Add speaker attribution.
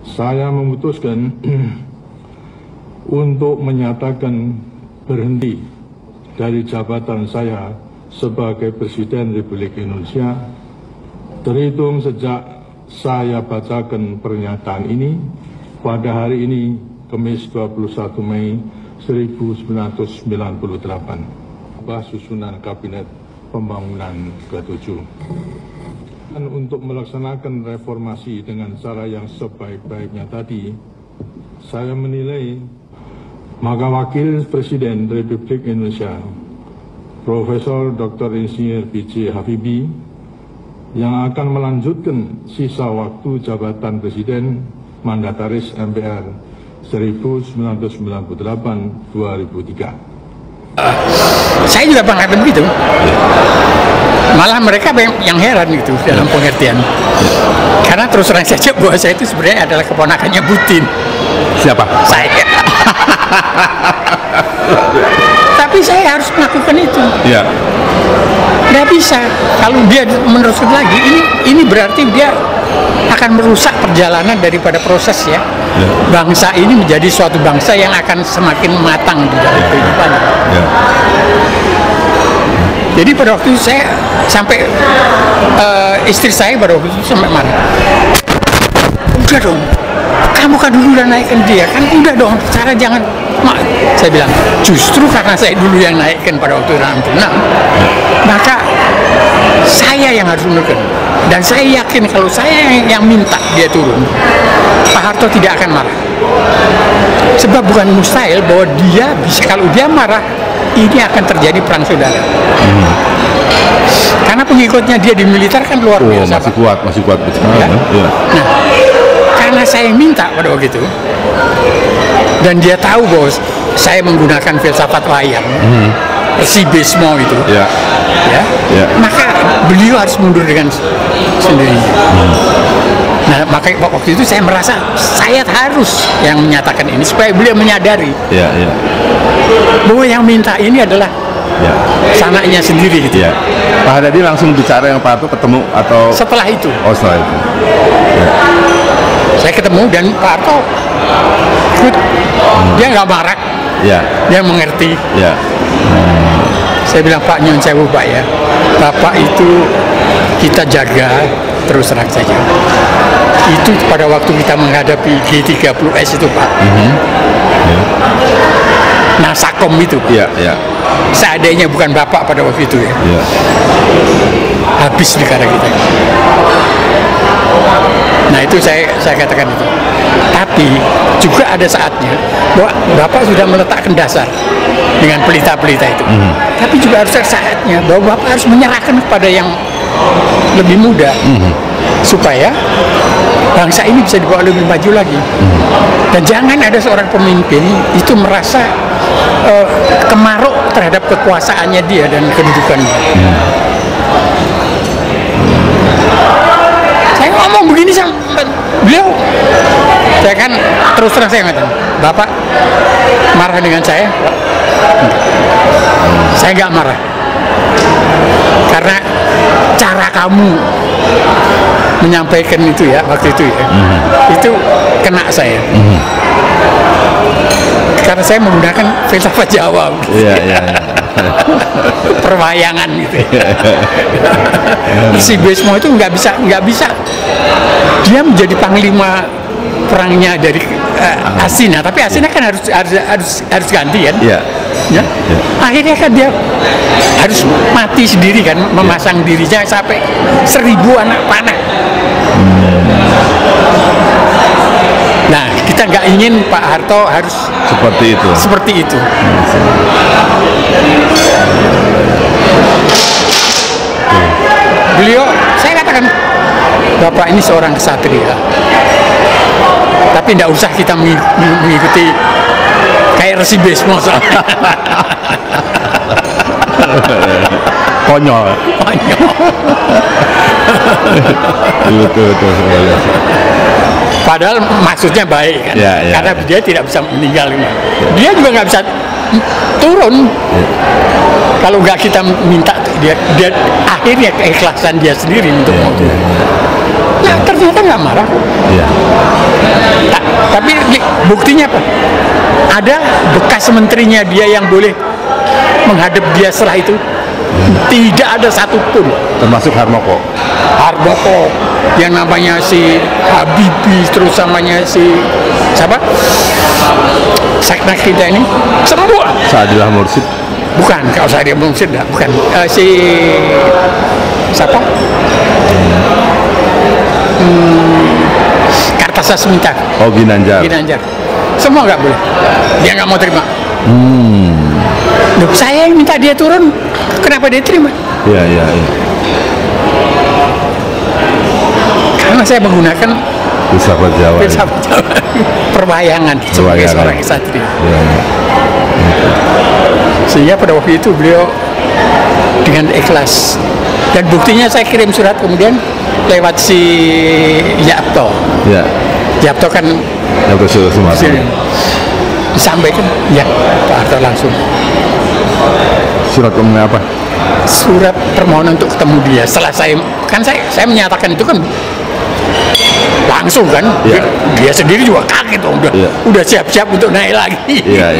Speaker 1: saya memutuskan untuk menyatakan berhenti dari jabatan saya sebagai Presiden Republik Indonesia terhitung sejak saya bacakan pernyataan ini pada hari ini, Kamis 21 Mei 1998, susunan Kabinet Pembangunan ke-7. Untuk melaksanakan reformasi dengan cara yang sebaik-baiknya tadi, saya menilai maka Wakil Presiden Republik Indonesia, Profesor Dr. Insinyur B.J. Habibie, yang akan melanjutkan sisa waktu jabatan Presiden Mandataris MPR 1998-2003.
Speaker 2: Saya juga berangkat begitu. Malah mereka yang heran gitu dalam pengertian. Karena terus terang saja bahwa saya itu sebenarnya adalah keponakannya Putin.
Speaker 3: Siapa?
Speaker 2: Saya. Tapi saya harus melakukan itu.
Speaker 3: Iya.
Speaker 2: Nggak bisa. Kalau dia meneruskan lagi, ini berarti dia akan merusak perjalanan daripada proses ya. Bangsa ini menjadi suatu bangsa yang akan semakin matang di dalam kehidupan.
Speaker 3: Ya.
Speaker 2: Jadi pada waktu itu saya sampai istri saya pada waktu itu sampai marah. Udah dong, kamu kan dulu udah naikkan dia, kan udah dong, cara jangan. Saya bilang, justru karena saya dulu yang naikkan pada waktu 66, maka saya yang harus menurunkan. Dan saya yakin kalau saya yang minta dia turun, Pak Harto tidak akan marah. Sebab bukan mustahil bahwa dia bisa, kalau dia marah, ini akan terjadi perang saudara. Karena pengikutnya dia di militer kan luar biasa.
Speaker 3: Masih kuat.
Speaker 2: Ya?
Speaker 3: Ya.
Speaker 2: Nah, karena saya minta pada waktu itu, dan dia tahu bahwa saya menggunakan filsafat wayang, Sibesmo itu, ya, maka beliau harus mundur dengan sendirinya. Nah, makanya waktu itu saya merasa saya harus yang menyatakan ini supaya beliau menyadari bahwa yang minta ini adalah sanaknya sendiri gitu.
Speaker 3: Ya. Pak Haddadi langsung bicara yang Pak Harto ketemu atau
Speaker 2: setelah itu?
Speaker 3: Oh, setelah itu. Ya.
Speaker 2: Saya ketemu dan Pak Harto good. Dia nggak marah.
Speaker 3: Ya.
Speaker 2: Dia mengerti.
Speaker 3: Ya.
Speaker 2: Saya bilang, Pak Nyun Sewu Pak ya, Bapak itu kita jaga terus terang saja. Itu pada waktu kita menghadapi G30S itu Pak. Nasakom itu Pak.
Speaker 3: Ya.
Speaker 2: Seandainya bukan Bapak pada waktu itu ya. Habis negara kita. Nah itu saya katakan itu. Tapi juga ada saatnya bahwa Bapak sudah meletakkan dasar dengan pelita-pelita itu. Tapi juga harus ada saatnya bahwa Bapak harus menyerahkan kepada yang lebih muda supaya bangsa ini bisa dibawa lebih maju lagi. Dan jangan ada seorang pemimpin itu merasa kemaruk terhadap kekuasaannya dia dan kedudukannya. Saya ngomong begini sama beliau, saya kan terus terang saya ngatakan, Bapak marah dengan saya? Saya nggak marah, karena cara kamu menyampaikan itu ya waktu itu ya, itu kena saya. Karena saya menggunakan filsafat Jawa, perwayangan gitu. Sibesmo itu nggak bisa. Dia menjadi panglima perangnya dari Asina, tapi Asina kan harus ganti kan? Ya. Akhirnya kan dia harus mati sendiri kan, memasang dirinya sampai 1000 anak panah. Nah, kita nggak ingin Pak Harto harus seperti itu. Beliau, saya katakan, Bapak ini seorang kesatria, tapi tidak usah kita mengikuti kayak Resi Besmo.
Speaker 3: Konyol. Betul.
Speaker 2: Padahal maksudnya baik kan, karena dia tidak bisa meninggal. Dia juga nggak bisa turun. Kalau nggak kita minta dia akhirnya keikhlasan dia sendiri untuk mau turun. Nah ternyata nggak marah. Tapi buktinya apa? Ada bekas menterinya dia yang boleh menghadap dia setelah itu. Tidak ada satupun.
Speaker 3: Termasuk Harmoko.
Speaker 2: Harmoko, yang namanya si Habibie, terus namanya si siapa? Seknek kita ini semua.
Speaker 3: Saadilah Mursid.
Speaker 2: Bukan, kalau saya Mursid bukan. Si siapa? Kartasasmita.
Speaker 3: Oh, Ginanjar.
Speaker 2: Ginanjar. Semua nggak boleh. Dia nggak mau terima. Loh, saya yang minta dia turun, kenapa dia terima?
Speaker 3: Iya.
Speaker 2: Karena saya menggunakan
Speaker 3: Filsafat Jawa.
Speaker 2: perwayangan sebagai seorang kesatria.
Speaker 3: Ya.
Speaker 2: Sehingga pada waktu itu beliau dengan ikhlas, dan buktinya saya kirim surat kemudian lewat si Yapto.
Speaker 3: Ya.
Speaker 2: Yapto kan
Speaker 3: Ya, betul semua.
Speaker 2: disampaikan, ya Pak Harto langsung
Speaker 3: Surat kemenangan apa?
Speaker 2: surat permohonan untuk ketemu dia. Setelah saya menyatakan itu kan langsung kan,
Speaker 3: Ya.
Speaker 2: dia sendiri juga kaget, udah siap-siap untuk naik lagi.
Speaker 3: Iya.